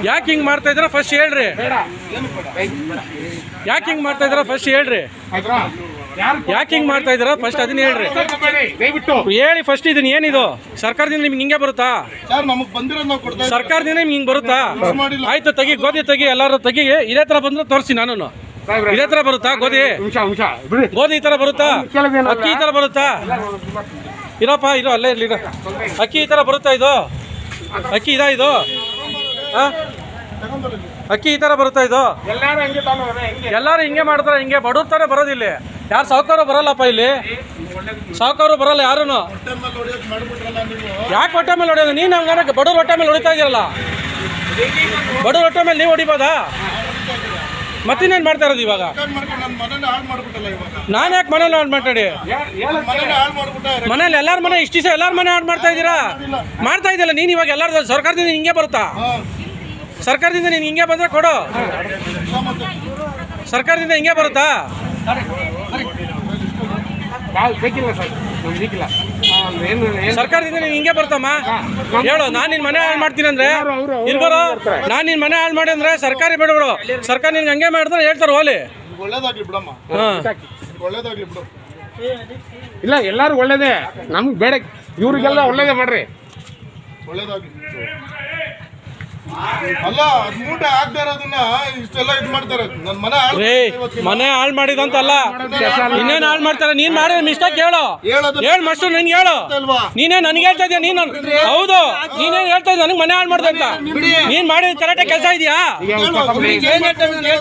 ಯಾಕೆ ಹಿಂಗೆ ಮಾಡ್ತಾ ಇದ್ದೀರಾ ಫಸ್ಟ್ ಹೇಳ್ರಿ. ಯಾಕೆ ಹಿಂಗೆ ಮಾಡ್ತಾ ಇದ್ದೀರಾ ಫಸ್ಟ್ ಹೇಳ್ರಿ. ಯಾಕೆ ಹಿಂಗೆ ಮಾಡ್ತಾ ಇದ್ದೀರಾ ಫಸ್ಟ್ ಅದನ್ನ ಹೇಳ್ರಿ. ಹೇಳಿ ಫಸ್ಟ್ ಇದನ್ನ ಏನಿದು ಸರ್ಕಾರದಿಂದ ನಿಮ್ಗೆ ಹಿಂಗೆ ಬರುತ್ತಾ? ಸರ್ಕಾರದಿಂದ ನಿಮ್ಗೆ ಹಿಂಗೆ ಬರುತ್ತಾ? ಆಯ್ತು ತೆಗಿ, ಗೋಧಿ ತೆಗಿ, ಎಲ್ಲರೂ ತೆಗಿ. ಇದೇ ಥರ ಬಂದ್ರೆ ತೋರಿಸಿ. ನಾನು ಇದೇ ಥರ ಬರುತ್ತಾ ಗೋಧಿ? ಗೋಧಿ ಈ ಥರ ಬರುತ್ತಾ? ಅಕ್ಕಿ ಈ ಥರ ಬರುತ್ತಾ? ಇರಪ್ಪ ಇರೋ, ಅಲ್ಲೇ ಇರಲಿ. ಅಕ್ಕಿ ಈ ಥರ ಬರುತ್ತಾ? ಇದು ಅಕ್ಕಿ ಇದಾ? ಇದು ಅಕ್ಕಿ ಈ ಥರ ಬರುತ್ತಾ? ಇದು ಎಲ್ಲರೂ ಹಿಂಗೆ ಮಾಡ್ತಾರೆ. ಹಿಂಗೆ ಬಡವ್ರ ಥರ ಬರೋದಿಲ್ಲ. ಯಾರು ಸಾವುಕಾರು ಬರಲ್ಲಪ್ಪ ಇಲ್ಲಿ. ಸಾವುಕಾರು ಬರಲ್ಲ ಯಾರೂ. ಯಾಕೆ ಹೊಟ್ಟೆ ಮೇಲೆ ಹೊಡೆಯೋದು? ನೀನು ಹಂಗಾರೆ ಬಡವ್ರ ಹೊಟ್ಟೆ ಮೇಲೆ ಹೊಡಿತಾ ಇದೆಯಲ್ಲ. ಬಡವ್ರ ಹೊಟ್ಟೆ ಮೇಲೆ ನೀವು ಹೊಡಿಬೋದಾ? ಮತ್ತಿನ್ನೇನು ಮಾಡ್ತಾ ಇರೋದು ಇವಾಗ? ನಾನು ಯಾಕೆ ಮನೇಲಿ ಹಾಳು ಮಾತಾಡಿ? ಮನೇಲಿ ಎಲ್ಲರ ಮನೆ ಇಷ್ಟ ದಿವಸ ಎಲ್ಲರ ಮನೆ ಹಾಳು ಮಾಡ್ತಾ ಇದ್ದೀರಾ? ಮಾಡ್ತಾ ಇದೆಯಲ್ಲ ನೀನು. ಇವಾಗ ಎಲ್ಲರ ಸರ್ಕಾರದಿಂದ ಹಿಂಗೆ ಬರುತ್ತಾ? ಸರ್ಕಾರದಿಂದ ನೀನು ಹಿಂಗೆ ಬಂದರೆ ಕೊಡು. ಸರ್ಕಾರದಿಂದ ಹಿಂಗೆ ಬರುತ್ತಾ? ಸರ್ಕಾರದಿಂದ ನೀನು ಹಿಂಗೆ ಬರ್ತಮ್ಮ? ಹೇಳು. ನಾನು ನಿನ್ನ ಮನೆ ಹಾಳು ಮಾಡ್ತೀನಿ ಅಂದ್ರೆ ಇರ್ಬರೋ. ನಾನು ನಿನ್ನ ಮನೆ ಹಾಳು ಮಾಡಿ ಅಂದ್ರೆ ಸರ್ಕಾರಿ ಬಿಡ್ಬಿಡು. ಸರ್ಕಾರ ನಿನ್ಗೆ ಹಂಗೆ ಮಾಡಿದ್ರೆ ಹೇಳ್ತಾರೆ ಹೋಲಿ. ಇಲ್ಲ, ಎಲ್ಲಾರು ಒಳ್ಳೇದೇ. ನಮ್ಗೆ ಬೇಡ, ಇವ್ರಿಗೆಲ್ಲ ಒಳ್ಳೇದೇ ಮಾಡ್ರಿ. ಅಲ್ಲ, ಮೂಟೆ ಆಗದೆ ಇರೋದನ್ನ ಇಷ್ಟೆಲ್ಲ ಇದು ಮಾಡ್ತಾರೆ. ನನ್ನ ಮನೆ ಹಾಳು ಮಾಡಿದಂತಲ್ಲ, ಇನ್ನೇನು ಹಾಳು ಮಾಡ್ತಾರೆ. ನೀನ್ ಮಾಡಿದ ಮಿಸ್ಟೇಕ್ ಹೇಳು. ಹೇಳು ಮಸ್ಟು, ನಿನ್ಗೆ ಹೇಳು. ನೀನೇ ನನಗೆ ಹೇಳ್ತಾ ಇದೀಯ. ನೀನು ಹೌದು, ನೀನೇನು ಹೇಳ್ತಾ ಇದ್ದ ನನಗೆ ಮನೆ ಹಾಳು ಮಾಡ್ದೆ ಅಂತ. ನೀನ್ ಮಾಡಿದ ಕರೆಕ್ಟಾಗಿ ಕೆಲಸ ಇದೆಯಾ?